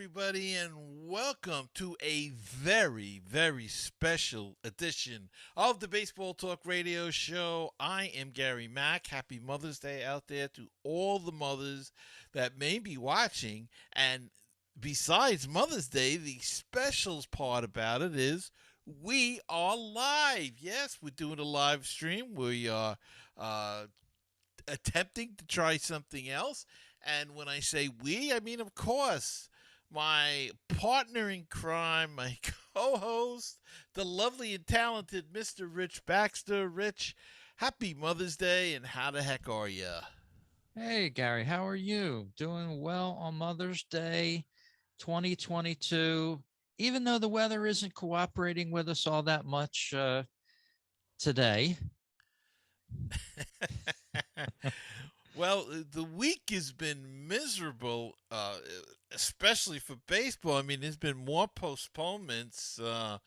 everybody, and welcome to a very, very special edition of the Baseball Talk Radio Show. I am Gary Mack. Happy Mother's Day out there to all the mothers that may be watching. And besides Mother's Day, the specials part about it is we are live. Yes, we're doing a live stream. We are uh, attempting to try something else. And when I say we, I mean, of course, my partner in crime, my co host, the lovely and talented Mr. Rich Baxter. Rich, happy Mother's Day, and how the heck are you? Hey, Gary, how are you? Doing well on Mother's Day 2022, even though the weather isn't cooperating with us all that much today. Well, the week has been miserable, especially for baseball. I mean, there's been more postponements. I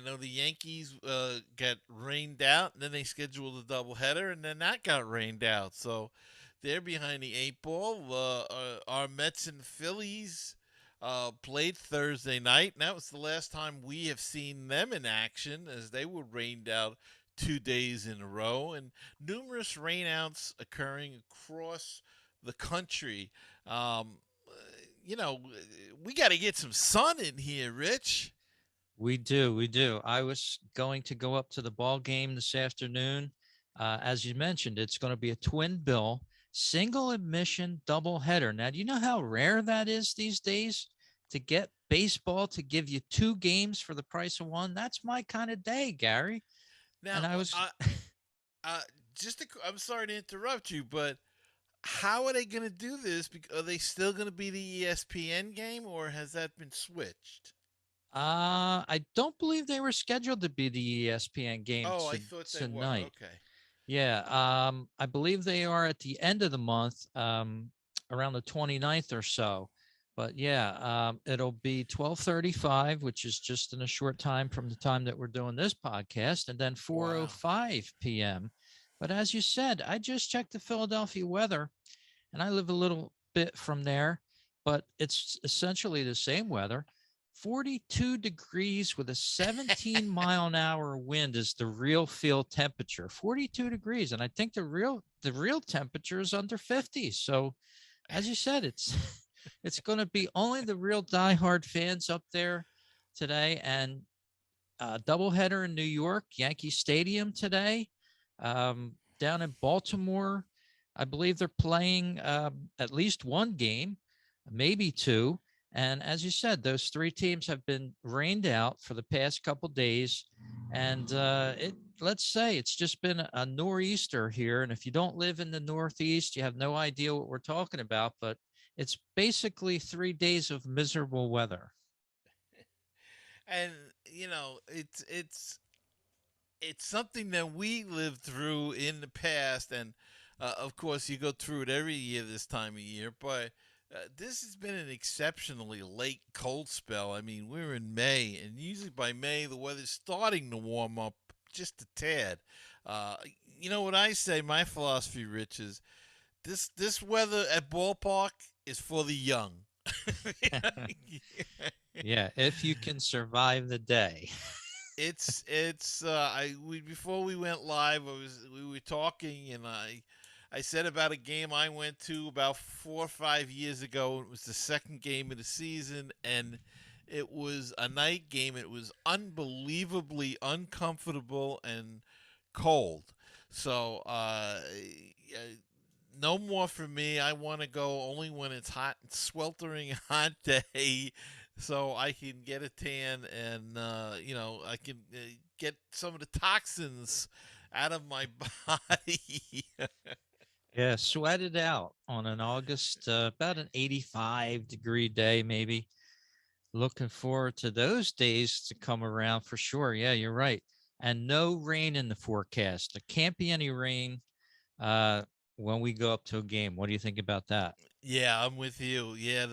know the Yankees got rained out, and then they scheduled a doubleheader, and then that got rained out. So they're behind the eight ball. Our Mets and Phillies played Thursday night, and that was the last time we have seen them in action, as they were rained out 2 days in a row, and numerous rainouts occurring across the country. Um, you know, we got to get some sun in here, Rich. We do. I was going to go up to the ball game this afternoon. As you mentioned, it's going to be a twin bill, single admission double header. Now, do you know how rare that is these days to get baseball to give you two games for the price of one? That's my kind of day, Gary. Now, And I was uh, I'm sorry to interrupt you, but how are they going to do this? Are they still going to be the ESPN game, or has that been switched? I don't believe they were scheduled to be the ESPN game Oh, I thought they were. tonight. Okay. Yeah, I believe they are at the end of the month, around the 29th or so. But yeah, it'll be 12:35, which is just in a short time from the time that we're doing this podcast, and then Wow. 4:05 p.m. But as you said, I just checked the Philadelphia weather, and I live a little bit from there, but it's essentially the same weather. 42 degrees with a 17-mile an hour wind is the real field temperature. 42 degrees, and I think the real temperature is under 50. So, as you said, it's it's going to be only the real diehard fans up there today, and doubleheader in New York, Yankee Stadium today. Down in Baltimore, I believe they're playing at least one game, maybe two. And as you said, those three teams have been rained out for the past couple days, and let's say it's just been a nor'easter here. And if you don't live in the Northeast, you have no idea what we're talking about. But it's basically 3 days of miserable weather. And it's something that we lived through in the past, and of course you go through it every year this time of year. But this has been an exceptionally late cold spell. I mean, we're in May, and usually by May the weather's starting to warm up just a tad. Uh, you know what I say? My philosophy, Rich, is this weather at ballpark is for the young. Yeah, if you can survive the day. It's I we before we went live, we were talking, and I said about a game I went to about 4 or 5 years ago. It was the second game of the season, and it was a night game. It was unbelievably uncomfortable and cold. So no more for me. I want to go only when it's hot, sweltering hot day, so I can get a tan, and I can get some of the toxins out of my body. Yeah, sweat it out on an August, about an 85-degree day, maybe. Looking forward to those days to come around for sure. Yeah, you're right. And no rain in the forecast. There can't be any rain uh, when we go up to a game. What do you think about that? Yeah, I'm with you. Yeah,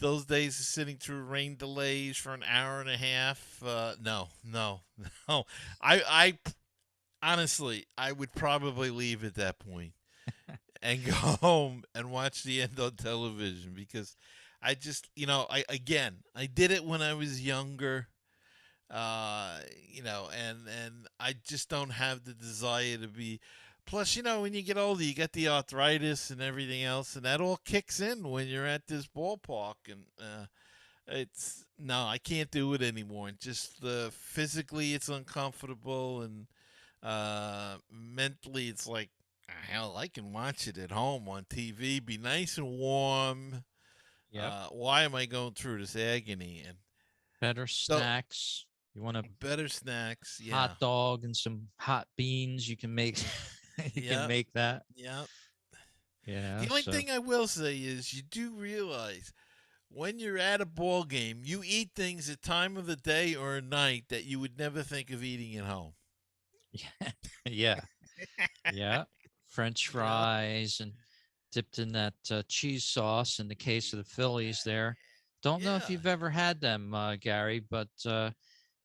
those days of sitting through rain delays for an hour and a half. No, no, no. I honestly, I would probably leave at that point and go home and watch the end on television, because I just, I did it when I was younger. And I just don't have the desire to be. Plus, when you get older, you get the arthritis and everything else, and that all kicks in when you're at this ballpark. And it's no, I can't do it anymore. And just physically, it's uncomfortable, and mentally, it's like, hell, I can watch it at home on TV, be nice and warm. Yep. Why am I going through this agony? And Better so, snacks. You want a better snacks, hot yeah. dog and some hot beans, you can make you can Yeah, make that. yeah. Yeah, The only so thing I will say is you do realize when you're at a ball game, you eat things at time of the day or night that you would never think of eating at home. yeah. Yeah. Yeah. French You know? fries and dipped in that cheese sauce in the case of the Phillies there. Don't know if Yeah. you've ever had them, Gary, but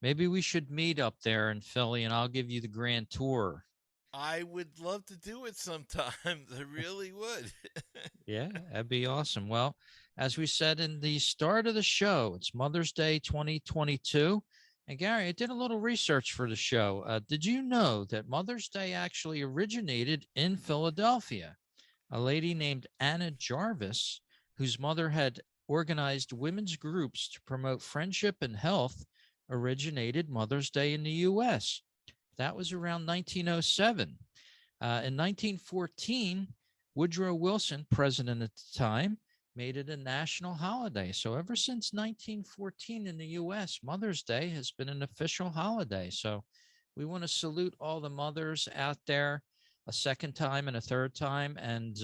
maybe we should meet up there in Philly and I'll give you the grand tour. I would love to do it sometimes. I really would. Yeah, that'd be awesome. Well, as we said in the start of the show, it's Mother's Day 2022. And Gary, I did a little research for the show. Did you know that Mother's Day actually originated in Philadelphia? A lady named Anna Jarvis, whose mother had organized women's groups to promote friendship and health, originated Mother's Day in the US. That was around 1907. In 1914, Woodrow Wilson, president at the time, made it a national holiday. So ever since 1914 in the US, Mother's Day has been an official holiday. So we want to salute all the mothers out there a second time and a third time. And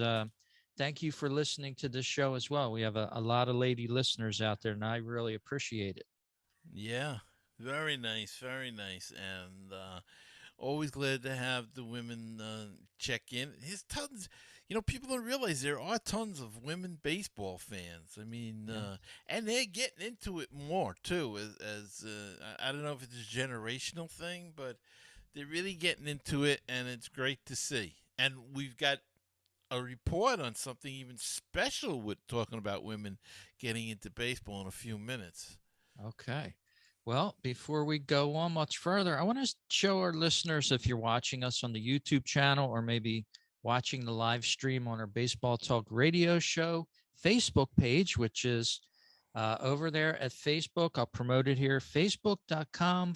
thank you for listening to this show as well. We have a lot of lady listeners out there, and I really appreciate it. Yeah. Very nice. Very nice. And always glad to have the women check in. There's tons. People don't realize there are tons of women baseball fans. I mean, Yeah. and they're getting into it more too. I don't know if it's a generational thing, but they're really getting into it, and it's great to see. And we've got a report on something even special with talking about women getting into baseball in a few minutes. Okay. Well, before we go on much further, I want to show our listeners, if you're watching us on the YouTube channel or maybe watching the live stream on our Baseball Talk radio show Facebook page, which is over there at Facebook. I'll promote it here, facebook.com/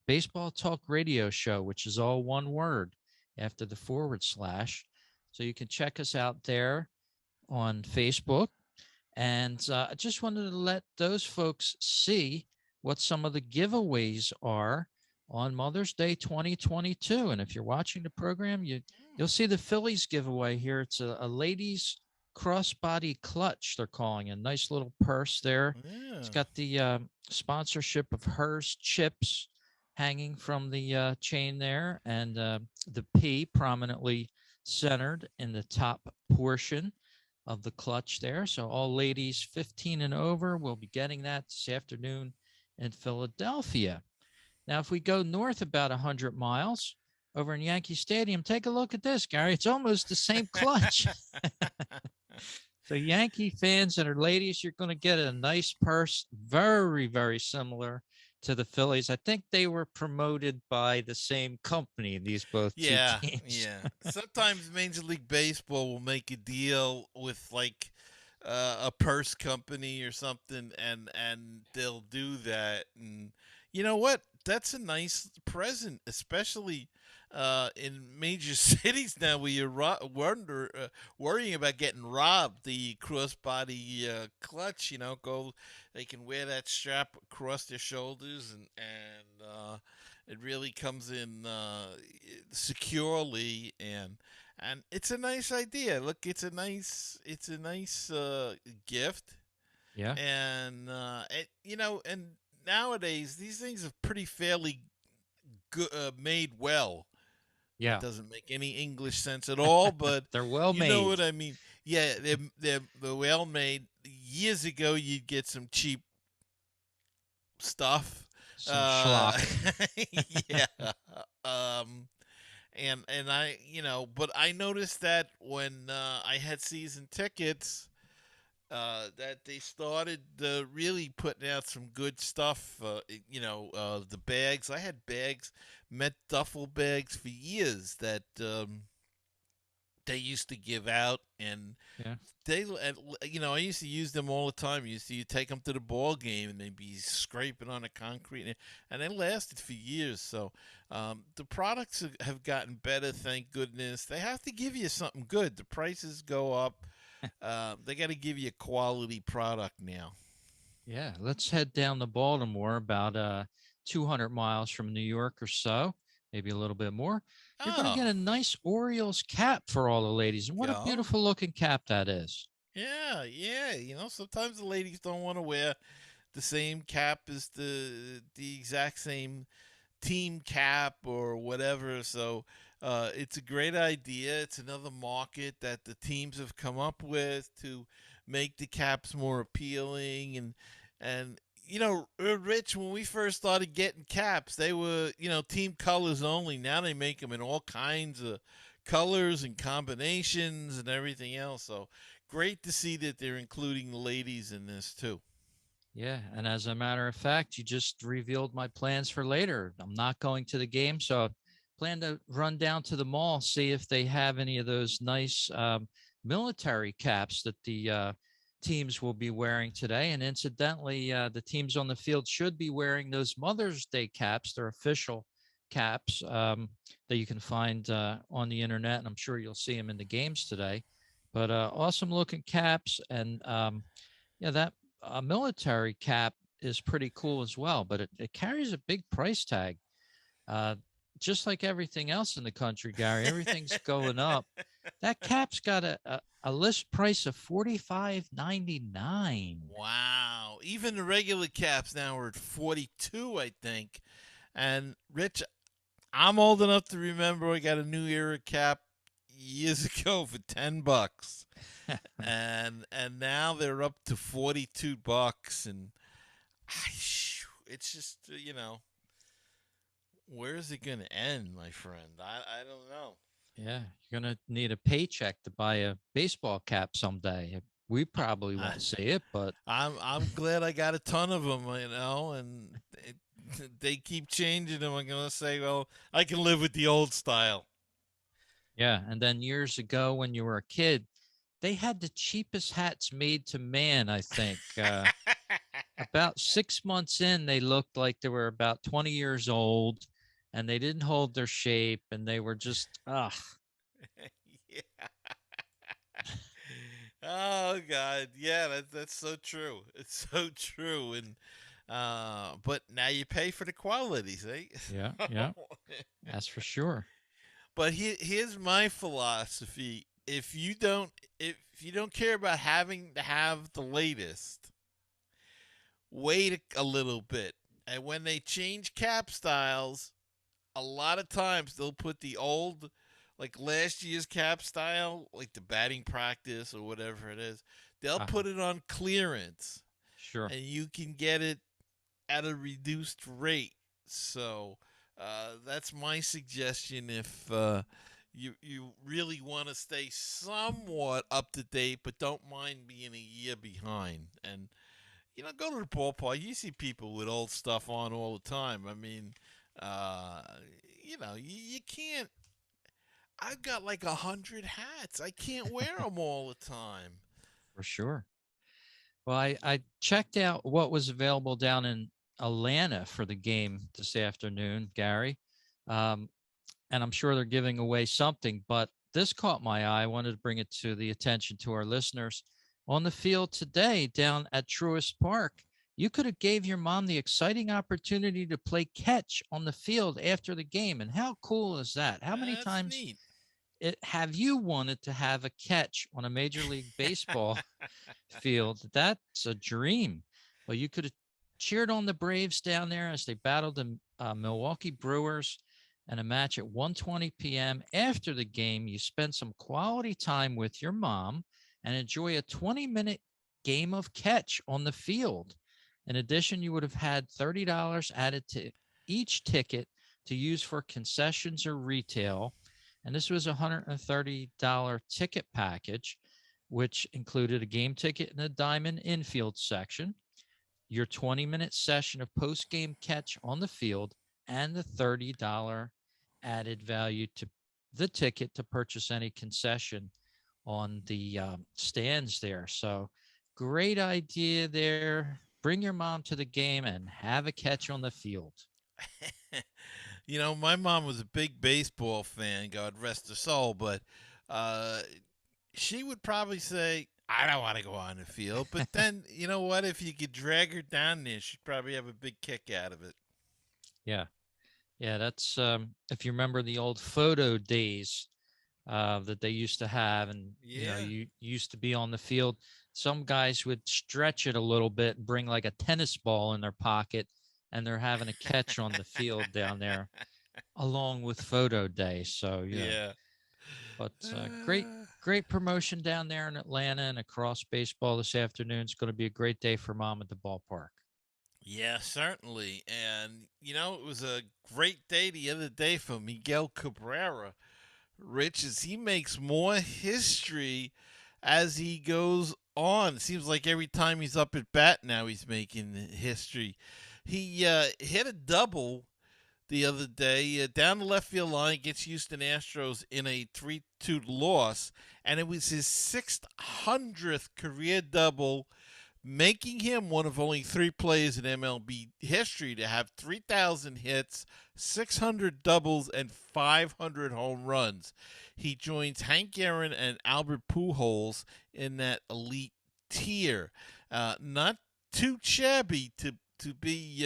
Baseball Talk radio show, which is all one word after the /. So you can check us out there on Facebook. And I just wanted to let those folks see what some of the giveaways are on Mother's Day 2022. And if you're watching the program, you'll see the Phillies giveaway here. It's a ladies crossbody clutch, they're calling a nice little purse there. It's Yeah. got the sponsorship of Hers Chips hanging from the chain there, and the P prominently centered in the top portion of the clutch there. So all ladies 15 and over will be getting that this afternoon in Philadelphia. Now, if we go north about 100 miles over in Yankee Stadium, take a look at this, Gary. It's almost the same clutch. So Yankee fans that are ladies, you're going to get a nice purse, very, very similar to the Phillies. I think they were promoted by the same company, these both two Yeah, teams. yeah. Sometimes Major League Baseball will make a deal with like a purse company or something, and they'll do that. And you know what? That's a nice present, especially in major cities now, where you're worrying about getting robbed. The crossbody clutch, they can wear that strap across their shoulders, and it really comes in securely, and it's a nice idea. Look, it's a nice gift, Yeah. and nowadays these things are pretty fairly good, made well. That Yeah. doesn't make any English sense at all, but They're well you know made. what I mean. Yeah, they're well made. Years ago, you'd get some cheap stuff. Some Uh, schlock. yeah. Um, and but I noticed that when I had season tickets, that they started really putting out some good stuff. The bags. I had bags, met duffel bags for years that they used to give out, and Yeah. I used to use them all the time. You take them to the ball game, and they'd be scraping on the concrete, and they lasted for years. So the products have gotten better, thank goodness. They have to give you something good. The prices go up. They got to give you a quality product now. Yeah, let's head down to Baltimore, about 200 miles from New York or so, maybe a little bit more. You're going to Oh, get a nice Orioles cap for all the ladies. And what a yeah, beautiful looking cap that is. yeah, yeah. Sometimes the ladies don't want to wear the same cap as the exact same team cap or whatever. So it's a great idea. It's another market that the teams have come up with to make the caps more appealing. And Rich, when we first started getting caps, they were team colors only. Now they make them in all kinds of colors and combinations and everything else. So great to see that they're including the ladies in this too. Yeah, and as a matter of fact, you just revealed my plans for later. I'm not going to the game, so I plan to run down to the mall, see if they have any of those nice military caps that the teams will be wearing today. And incidentally, the teams on the field should be wearing those Mother's Day caps. They're official caps that you can find on the internet, and I'm sure you'll see them in the games today. But awesome looking caps, and yeah, that military cap is pretty cool as well, but it carries a big price tag. Uh, just like everything else in the country, Gary, everything's going up. That cap's got a list price of $45.99. Wow. Even the regular caps now are at 42, I think. And Rich, I'm old enough to remember I got a new era cap years ago for $10. And now they're up to $42 and it's just where's it going to end, my friend? I don't know. Yeah, you're gonna need a paycheck to buy a baseball cap someday. We probably I, won't see it, but I'm glad I got a ton of them, and they keep changing them. I'm gonna say, well, I can live with the old style. yeah. And then years ago, when you were a kid, they had the cheapest hats made to man, I think. About 6 months in, they looked like they were about 20 years old, and they didn't hold their shape, and they were just, Yeah. Oh God, yeah, that's so true. It's so true, and but now you pay for the quality, see. yeah, yeah, that's for sure. But here's my philosophy: if you don't care about having to have the latest, wait a little bit. And when they change cap styles, a lot of times they'll put the old, like last year's cap style, like the batting practice or whatever it is, they'll Uh-huh, put it on clearance sure, and you can get it at a reduced rate. So that's my suggestion if you really want to stay somewhat up to date, but don't mind being a year behind. And go to the ballpark. You see people with old stuff on all the time. I mean, uh, you can't. I've got like 100 hats. I can't wear them all the time. for sure. Well, I checked out what was available down in Atlanta for the game this afternoon, Gary. Um, and I'm sure they're giving away something, but this caught my eye. I wanted to bring it to the attention to our listeners. On the field today down at Truist Park, you could have gave your mom the exciting opportunity to play catch on the field after the game. And how cool is that? How many That's times neat. have you wanted to have a catch on a Major League Baseball field? That's a dream. Well, you could have cheered on the Braves down there as they battled the Milwaukee Brewers, and a match at 1:20 p.m. After the game, you spend some quality time with your mom and enjoy a 20-minute game of catch on the field. In addition, you would have had $30 added to each ticket to use for concessions or retail. And this was a $130 ticket package which included a game ticket in the diamond infield section, your 20-minute session of post-game catch on the field, and the $30 added value to the ticket to purchase any concession on the stands there. So great idea there. Bring your mom to the game and have a catch on the field. My mom was a big baseball fan, God rest her soul, but uh, she would probably say, I don't want to go on the field. But then, you know what? If you could drag her down there, she'd probably have a big kick out of it. Yeah. Yeah, that's if you remember the old photo days that they used to have, and Yeah. you used to be on the field. Some guys would stretch it a little bit and bring like a tennis ball in their pocket, and they're having a catch on the field down there along with photo day. So Yeah. but great Uh, great promotion down there in Atlanta and across baseball this afternoon. It's going to be a great day for mom at the ballpark. yeah, certainly. And, it was a great day the other day for Miguel Cabrera. Rich, as he makes more history as he goes on. It seems like every time he's up at bat now, he's making history. He hit a double the other day down the left field line against Houston Astros in a 3-2 loss, and it was his 600th career double, making him one of only three players in MLB history to have 3,000 hits, 600 doubles, and 500 home runs. He joins Hank Aaron and Albert Pujols in that elite tier. Not too shabby to be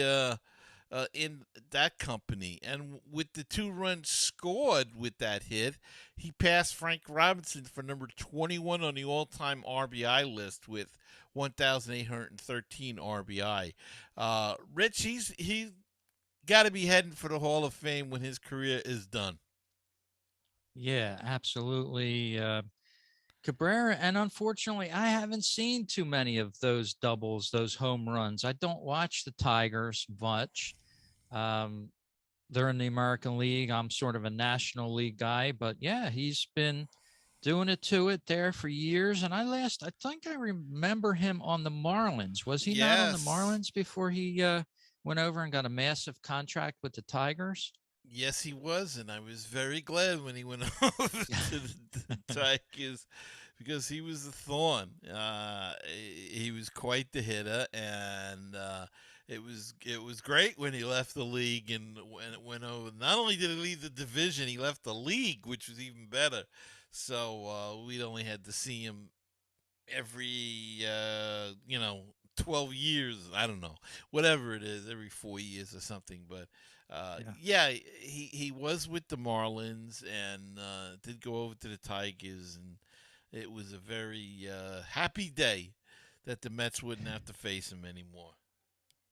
in that company. And with the 2 runs scored with that hit, he passed Frank Robinson for number 21 on the all time RBI list with 1,813 RBI. Rich, he's got to be heading for the Hall of Fame when his career is done. Yeah, absolutely. Cabrera, and unfortunately, I haven't seen too many of those doubles, those home runs. I don't watch the Tigers much. Um, they're in the American League. I'm sort of a National League guy, but yeah, he's been doing it to it there for years. And I think I remember him on the Marlins. Was he not on the Yes. Marlins before he went over and got a massive contract with the Tigers? Yes, he was, and I was very glad when he went over to the Tigers because he was a thorn. He was quite the hitter, and it was great when he left the league and went over. Not only did he leave the division, he left the league, which was even better. So we only had to see him every 12 years, I don't know, whatever it is, every 4 years or something. But Yeah. yeah, he was with the Marlins and did go over to the Tigers, and it was a very happy day that the Mets wouldn't have to face him anymore.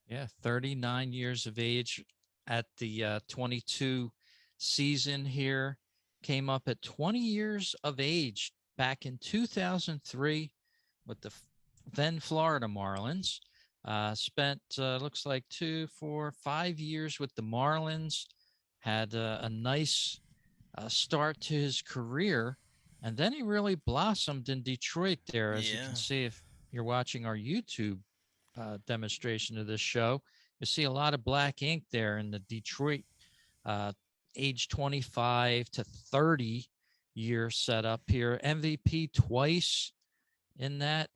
Yeah, 39 years of age at the 22 season here. Came up at 20 years of age back in 2003 with the then Florida Marlins. Spent, looks like 2, 4, 5 years with the Marlins. Had a nice start to his career. And then he really blossomed in Detroit there, as you Yeah. can see if you're watching our YouTube demonstration of this show. You see a lot of black ink there in the Detroit uh, age 25 to 30 year setup here. MVP twice in that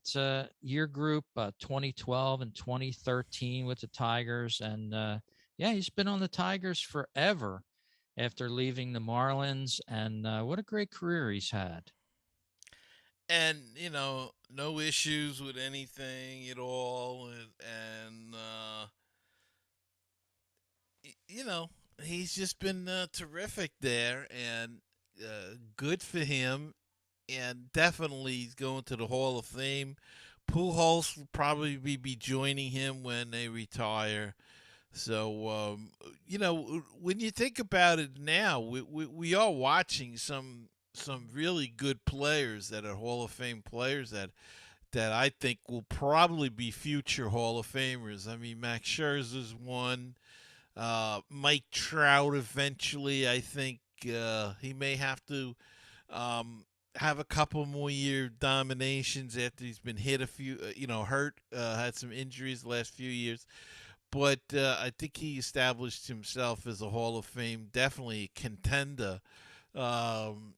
year group, 2012 and 2013 with the Tigers. And yeah, he's been on the Tigers forever after leaving the Marlins. And what a great career he's had. And no issues with anything at all, and you know, he's just been terrific there, and good for him. And definitely he's going to the Hall of Fame. Pujols will probably be joining him when they retire. So, when you think about it now, we are watching some really good players that are Hall of Fame players that I think will probably be future Hall of Famers. I mean, Max Scherzer's one. Mike Trout eventually. I think he may have to. Um, have a couple more year dominations after he's been hit a few, hurt, had some injuries the last few years. But I think he established himself as a Hall of Fame, definitely a contender. Um,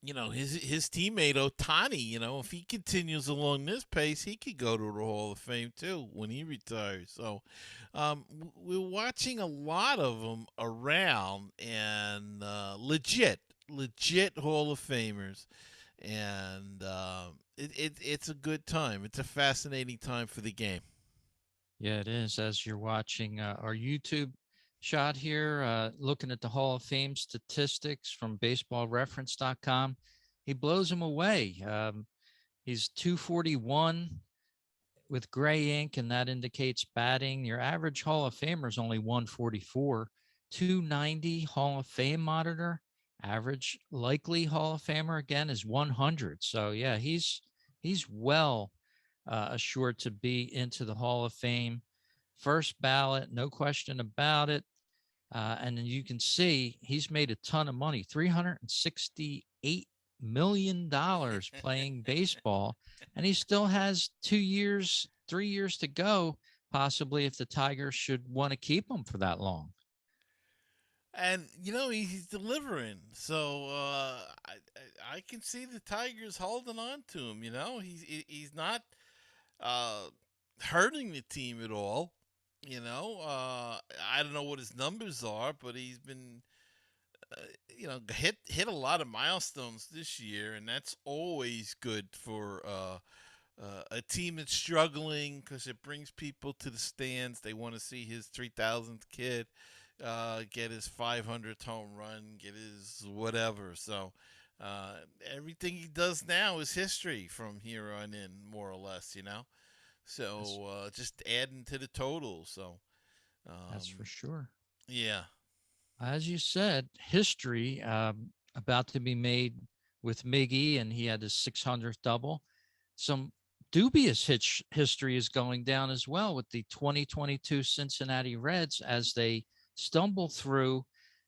his teammate Otani, if he continues along this pace, he could go to the Hall of Fame too when he retires. So we're watching a lot of them around and legit Hall of Famers, and it's a good time. It's a fascinating time for the game. Yeah, it is. As you're watching our YouTube shot here, looking at the Hall of Fame statistics from baseballreference.com, he blows him away. He's 241 with gray ink, and that indicates batting. Your average Hall of Famer is only 144. 290 Hall of Fame monitor. Average likely Hall of Famer again is 100. So yeah, he's well assured to be into the Hall of Fame. First ballot, no question about it. And then you can see he's made a ton of money, $368 million playing baseball. And he still has 2 years, 3 years to go, possibly, if the Tigers should want to keep him for that long. And he's delivering, so I can see the Tigers holding on to him. He's not uh, hurting the team at all. I don't know what his numbers are, but he's been hit a lot of milestones this year, and that's always good for a team that's struggling because it brings people to the stands. They want to see his 3,000th kid get his 500th home run, get his whatever. So uh, everything he does now is history from here on in, more or less. That's, So just adding to the total. So that's for um, sure. yeah. As you said, history about to be made with Miggy, and he had his 600th double. Some dubious history is going down as well with the 2022 Cincinnati Reds as they stumble through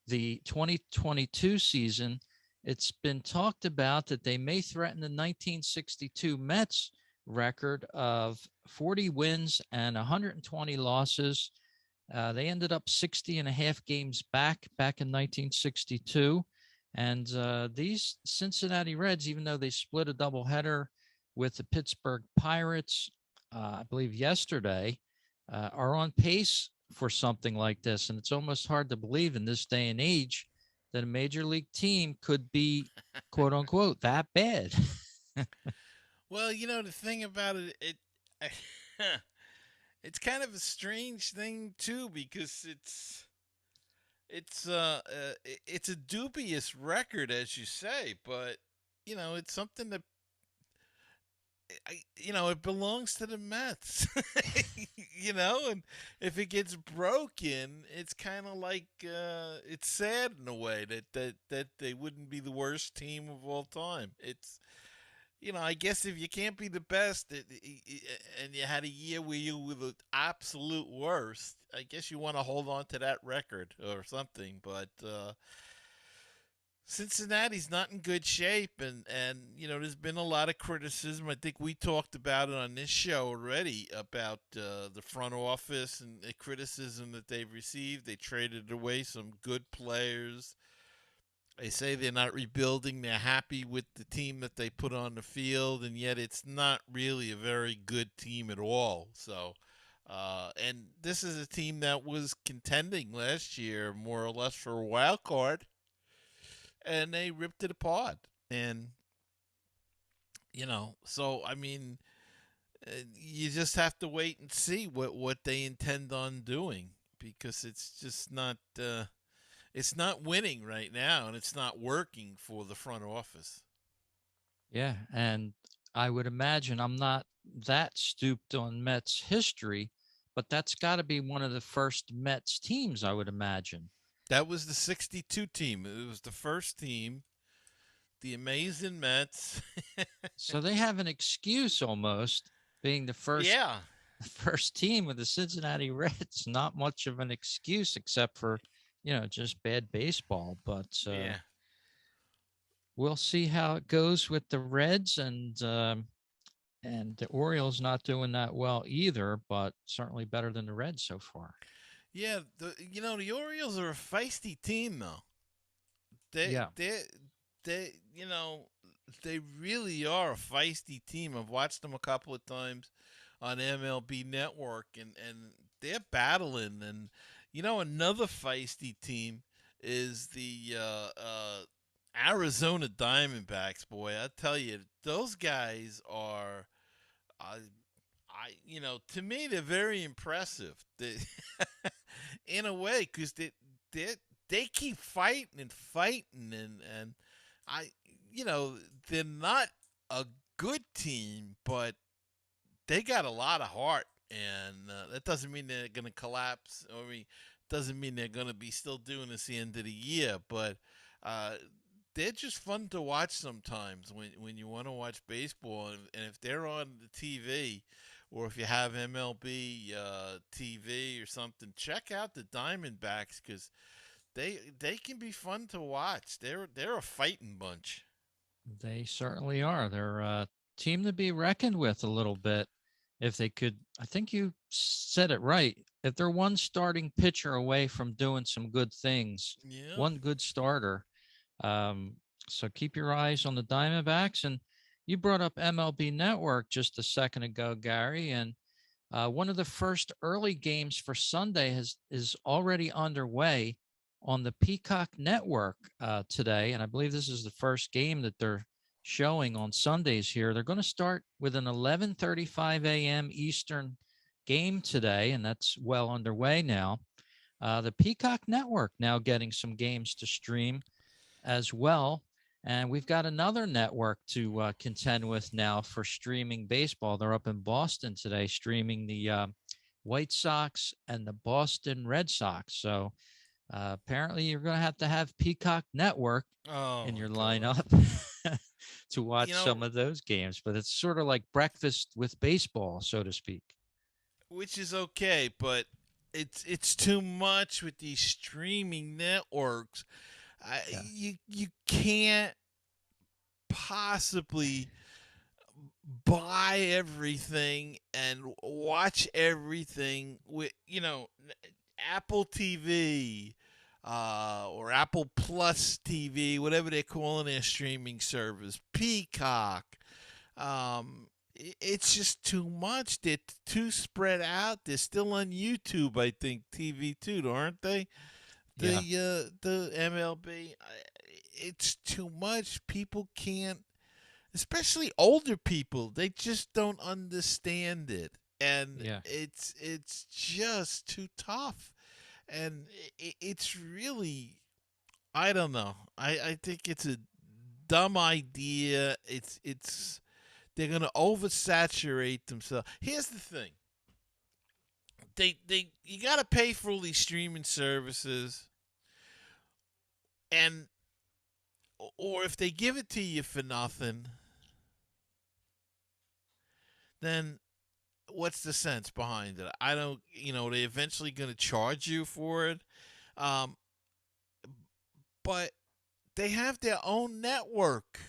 the 2022 season. It's been talked about that they may threaten the 1962 Mets record of 40 wins and 120 losses. They ended up 60 and a half games back in 1962. And these Cincinnati Reds, even though they split a doubleheader with the Pittsburgh Pirates, I believe yesterday, are on pace for something like this. And it's almost hard to believe in this day and age that a major league team could be, quote unquote, that bad. Well, the thing about it, it's kind of a strange thing too because it's a dubious record, as you say, but it's something that it belongs to the Mets. And if it gets broken, it's kind of like it's sad in a way that they wouldn't be the worst team of all time. I guess if you can't be the best and you had a year where you were the absolute worst, I guess you want to hold on to that record or something. But Cincinnati's not in good shape, and there's been a lot of criticism. I think we talked about it on this show already about the front office and the criticism that they've received. They traded away some good players. They say they're not rebuilding. They're happy with the team that they put on the field, and yet it's not really a very good team at all. So, and this is a team that was contending last year, more or less, for a wild card, and they ripped it apart. And so I mean, you just have to wait and see what they intend on doing because it's just not. It's not winning right now, and it's not working for the front office. Yeah, and I would imagine I'm not that stooped on Mets history, but that's got to be one of the first Mets teams, I would imagine. That was the '62 team. It was the first team, the amazing Mets. So they have an excuse almost being the first Yeah, first team with the Cincinnati Reds. Not much of an excuse except for, just bad baseball, but yeah. we'll see how it goes with the Reds and the Orioles not doing that well either, but certainly better than the Reds so far. Yeah, the Orioles are a feisty team though. They Yeah, they they they really are a feisty team. I've watched them a couple of times on MLB Network, and they're battling. And another feisty team is the Arizona Diamondbacks. Boy, I tell you, those guys are. Uh, to me, they're very impressive. In a way, because they they keep fighting and fighting, and I, you know, they're not a good team, but they got a lot of heart, and that doesn't mean they're going to collapse. I mean, doesn't mean they're going to be still doing this the end of the year, but uh, they're just fun to watch sometimes when you want to watch baseball, and if they're on the TV. Or if you have MLB TV or something, check out the Diamondbacks because they can be fun to watch. They're a fighting bunch. they certainly are. They're a team to be reckoned with a little bit. If they could, I think you said it right. If they're one starting pitcher away from doing some good things, Yeah. one good starter. Um, so keep your eyes on the Diamondbacks. And you brought up MLB Network just a second ago, Gary, and one of the first early games for Sunday is already underway on the Peacock Network today, and I believe this is the first game that they're showing on Sundays here. They're going to start with an 11:35 a.m. Eastern game today, and that's well underway now. The Peacock Network now getting some games to stream as well. And we've got another network to contend with now for streaming baseball. They're up in Boston today, streaming the White Sox and the Boston Red Sox. So apparently, you're going to have Peacock Network Oh in my your God. lineup to You watch know, some of those games. But it's sort of like breakfast with baseball, so to speak. which is okay, but it's too much with these streaming networks. Yeah. You can't possibly buy everything and watch everything with Apple TV or Apple Plus TV, whatever they're calling their streaming service, Peacock. It's just too much. They're too spread out. They're still on YouTube, I think, TV too, aren't they? Yeah. The MLB. It's too much. People can't, especially older people. They just don't understand it, and Yeah. it's just too tough. And it's really, I don't know. I think it's a dumb idea. It's they're gonna oversaturate themselves. Here's the thing. They you gotta pay for all these streaming services, and or if they give it to you for nothing, then what's the sense behind it? I don't. They eventually gonna charge you for it. Um, but they have their own network.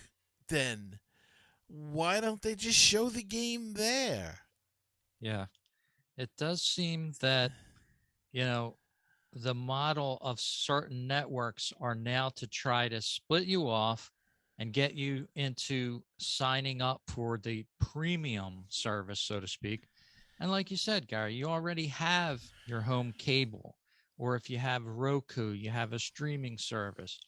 Then why don't they just show the game there? Yeah. It does seem that, you know, the model of certain networks are now to try to split you off and get you into signing up for the premium service, so to speak. And like you said, Gary, you already have your home cable, or if you have Roku, you have a streaming service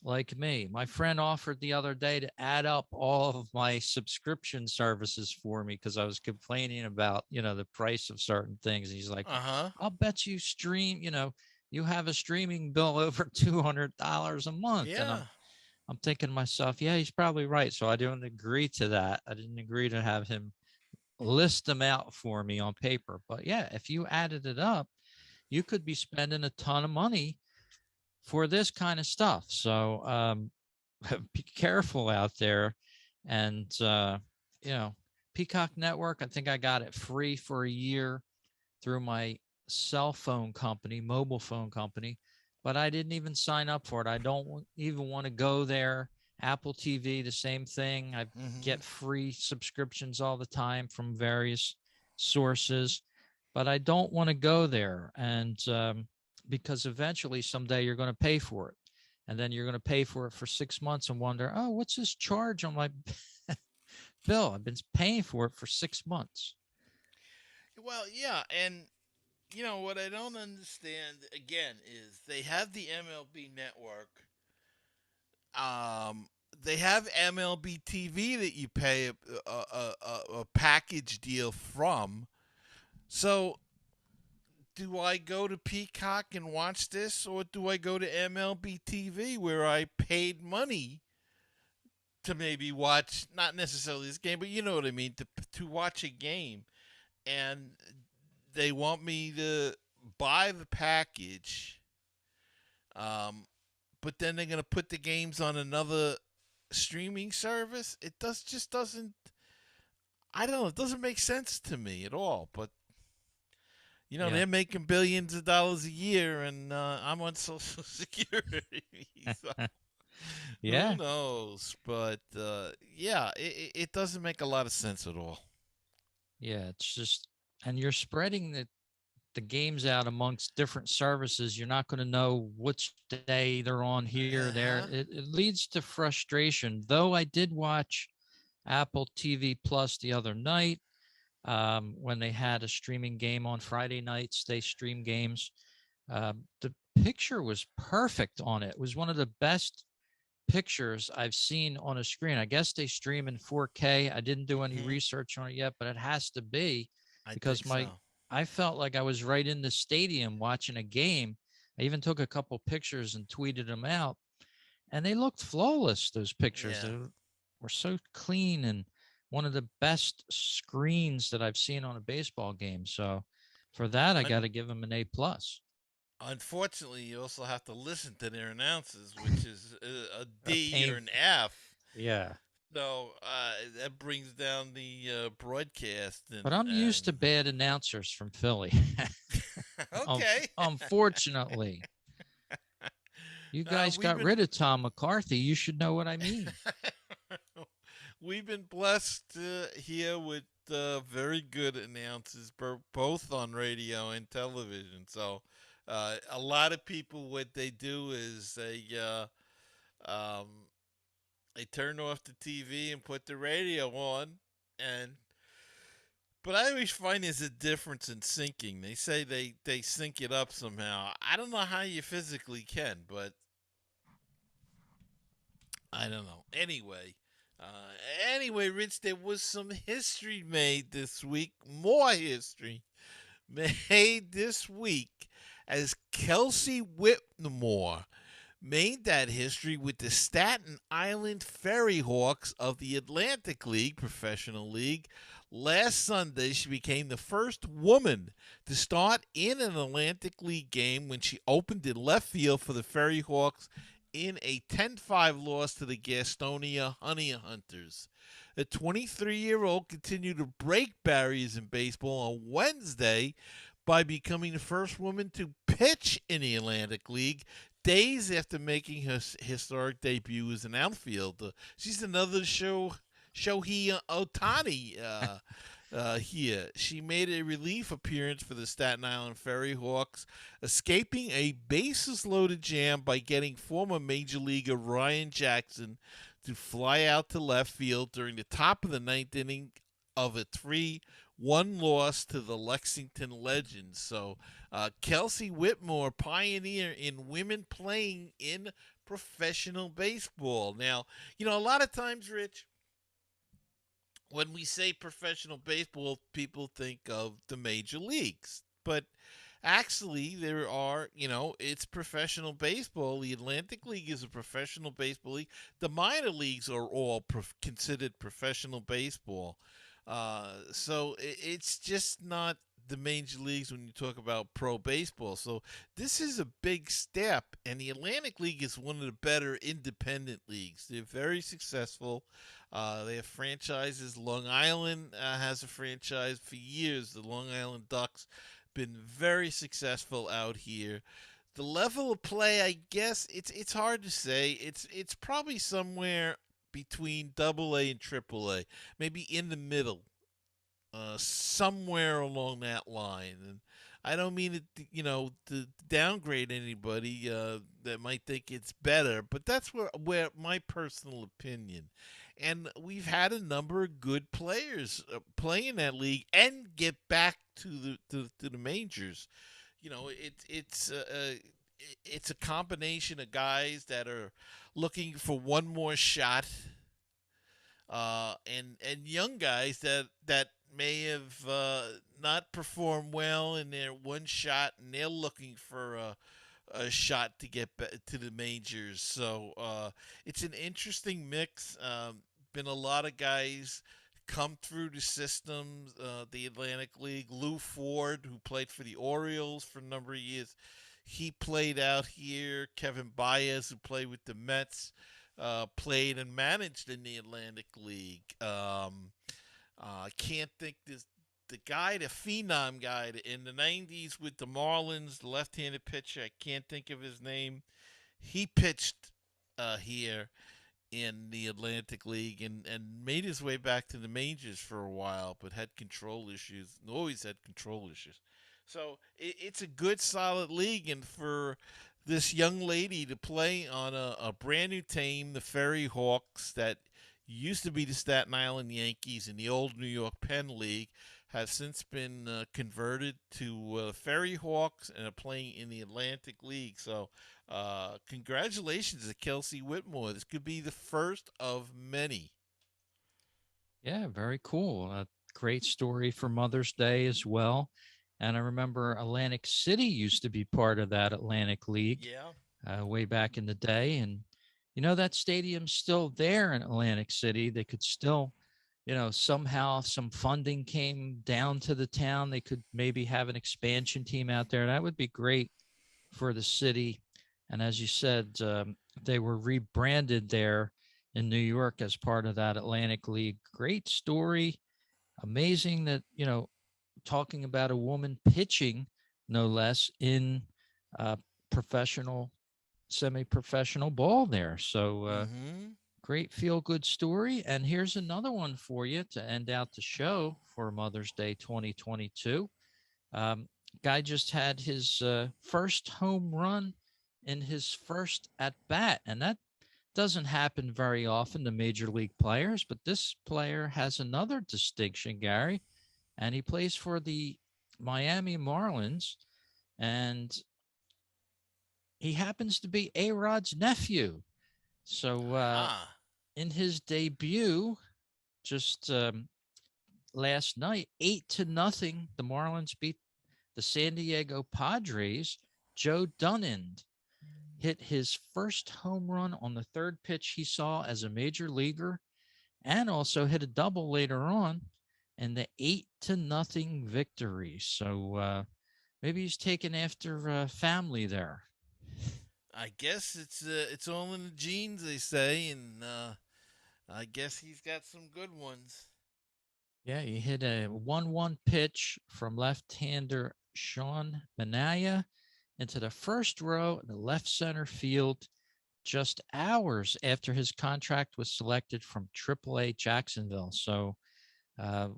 like me. My friend offered the other day to add up all of my subscription services for me because I was complaining about, the price of certain things. He's like, Uh huh. I'll bet you you have a streaming bill over $200 a month. And Yeah. I'm thinking to myself, yeah, he's probably right. So I didn't agree to that. I didn't agree to have him list them out for me on paper. But yeah, if you added it up, you could be spending a ton of money for this kind of stuff. So be careful out there. And, you know, Peacock Network, I think I got it free for a year through my cell phone company, mobile phone company, but I didn't even sign up for it. I don't even want to go there Apple TV, the same thing. I Hmm. get free subscriptions all the time from various sources, but I don't want to go there. And because eventually someday you're going to pay for it. And then you're going to pay for it for 6 months and wonder, oh, what's this charge on my bill? I've been paying for it for 6 months. Well, yeah, and what I don't understand again is they have the MLB network. Um, they have MLB TV that you pay a package deal from. So, do I go to Peacock and watch this, or do I go to MLB TV where I paid money to maybe watch not necessarily this game, but you know what I mean, to watch a game, and they want me to buy the package, um, but then they're gonna put the games on another streaming service. It just doesn't. I don't know. It doesn't make sense to me at all. But Yeah. they're making billions of dollars a year, and I'm on Social Security. So who Yeah. knows? But yeah, it doesn't make a lot of sense at all. Yeah. It's just, and you're spreading the games out amongst different services. You're not going to know which day they're on here, Uh there. huh. It leads to frustration. Though I did watch Apple TV Plus the other night when they had a streaming game on Friday nights. They stream games. The picture was perfect on it. It was one of the best pictures I've seen on a screen. I guess they stream in 4K. I didn't do any Hmm. research on it yet, but it has to be I because think my so. I felt like I was right in the stadium watching a game. I even took a couple pictures and tweeted them out, and they looked flawless. Those pictures, Yeah. they were so clean and one of the best screens that I've seen on a baseball game. So for that, I Un- got to give them an A plus. Unfortunately, you also have to listen to their announcers, which is a A D or pain. an F. Yeah. So that brings down the broadcast, But and I'm used to bad announcers from Philly. okay. Unfortunately, you guys We've got been rid of Tom McCarthy. You should know what I mean. we've been blessed here with very good announcers, both on radio and television. So a lot of people, what they do is um, they turn off the TV and put the radio on, and but I always find there's a difference in syncing. They say they sync it up somehow. I don't know how you physically can, but I don't know. Anyway, Rich, there was some history made this week. More history made this week as Kelsey Whitmore made that history with the Staten Island Ferry Hawks of the Atlantic League Professional League. Last Sunday, she became the first woman to start in an Atlantic League game when she opened in left field for the Ferry Hawks in a 10-5 loss to the Gastonia Honey Hunters. The 23-year-old continued to break barriers in baseball on Wednesday by becoming the first woman to pitch in the Atlantic League days after making her historic debut as an outfielder. She's another Shohei Otani here. She made a relief appearance for the Staten Island Ferry Hawks, escaping a bases loaded jam by getting former Major Leaguer Ryan Jackson to fly out to left field during the top of the ninth inning of a 3-1 loss to the Lexington Legends. So, Kelsey Whitmore, pioneer in women playing in professional baseball. Now, a lot of times, Rich, when we say professional baseball, people think of the major leagues. But actually, it's professional baseball. The Atlantic League is a professional baseball league. The minor leagues are all considered professional baseball. So it's just not the major leagues when you talk about pro baseball. So this is a big step, and the Atlantic League is one of the better independent leagues. They're very successful. They have franchises. Long Island has a franchise for years. The Long Island Ducks been very successful out here. The level of play, I guess it's hard to say. It's probably somewhere between double A and triple A, maybe in the middle, somewhere along that line. And I don't mean it, to downgrade anybody that might think it's better, but that's where my personal opinion. And we've had a number of good players play in that league and get back to the majors. It's a combination of guys that are looking for one more shot, and young guys that may have not performed well in their one shot, and they're looking for a shot to get to the majors. So it's an interesting mix. Been a lot of guys come through the system, the Atlantic League. Lou Ford, who played for the Orioles for a number of years, he played out here. Kevin Baez, who played with the Mets, played and managed in the Atlantic League. I can't think this the guy, the phenom guy in the '90s with the Marlins, the left-handed pitcher. I can't think of his name. He pitched here in the Atlantic League and made his way back to the majors for a while, but had control issues. Always had control issues. So it's a good, solid league, and for this young lady to play on a brand new team, the Ferry Hawks, that used to be the Staten Island Yankees in the old New York Penn League, have since been converted to Ferry Hawks and are playing in the Atlantic League. So, congratulations to Kelsey Whitmore. This could be the first of many. Yeah, very cool. A great story for Mother's Day as well. And I remember Atlantic City used to be part of that Atlantic League Yeah. way back in the day. And, that stadium's still there in Atlantic City. They could still, somehow some funding came down to the town. They could maybe have an expansion team out there. That would be great for the city. And as you said, they were rebranded there in New York as part of that Atlantic League. Great story. Amazing that, talking about a woman pitching, no less, in professional, semi professional ball there. So, Mm-hmm. great feel good story. And here's another one for you to end out the show for Mother's Day 2022. Um, Guy just had his first home run in his first at bat, and that doesn't happen very often to major league players. But this player has another distinction, Gary, and he plays for the Miami Marlins, and he happens to be A Rod's nephew. So, Aha. in his debut, just last night, 8-0, the Marlins beat the San Diego Padres. Joe Dunand hit his first home run on the third pitch he saw as a major leaguer, and also hit a double later on in the 8-0 victory. So maybe he's taken after family there. I guess it's all in the genes, they say, and I guess he's got some good ones. Yeah, he hit a 1-1 pitch from left-hander Sean Manaya into the first row in the left center field just hours after his contract was selected from AAA Jacksonville. So,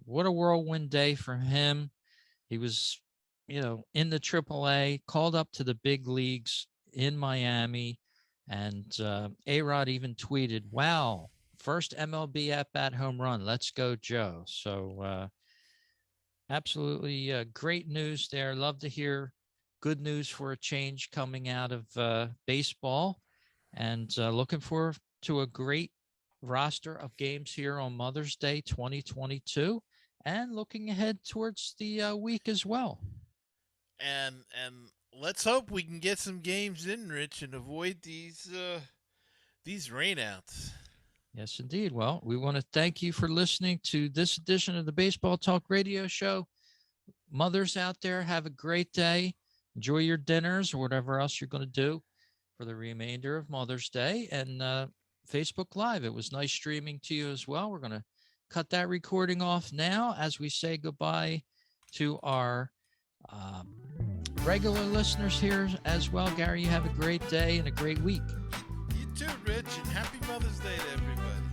what a whirlwind day for him. He was, in the AAA, called up to the big leagues in Miami. And A Rod even tweeted, "Wow, first MLB at bat home run. Let's go, Joe." So, absolutely great news there. Love to hear good news for a change coming out of baseball, and looking forward to a great roster of games here on Mother's Day 2022, and looking ahead towards the week as well. And let's hope we can get some games in, Rich, and avoid these rainouts. Yes, indeed. Well, we want to thank you for listening to this edition of the Baseball Talk Radio Show. Mothers out there, have a great day. Enjoy your dinners or whatever else you're going to do for the remainder of Mother's Day. And Facebook Live, it was nice streaming to you as well. We're going to cut that recording off now as we say goodbye to our regular listeners here as well. Gary, you have a great day and a great week. You too, Rich, and happy Mother's Day to everybody.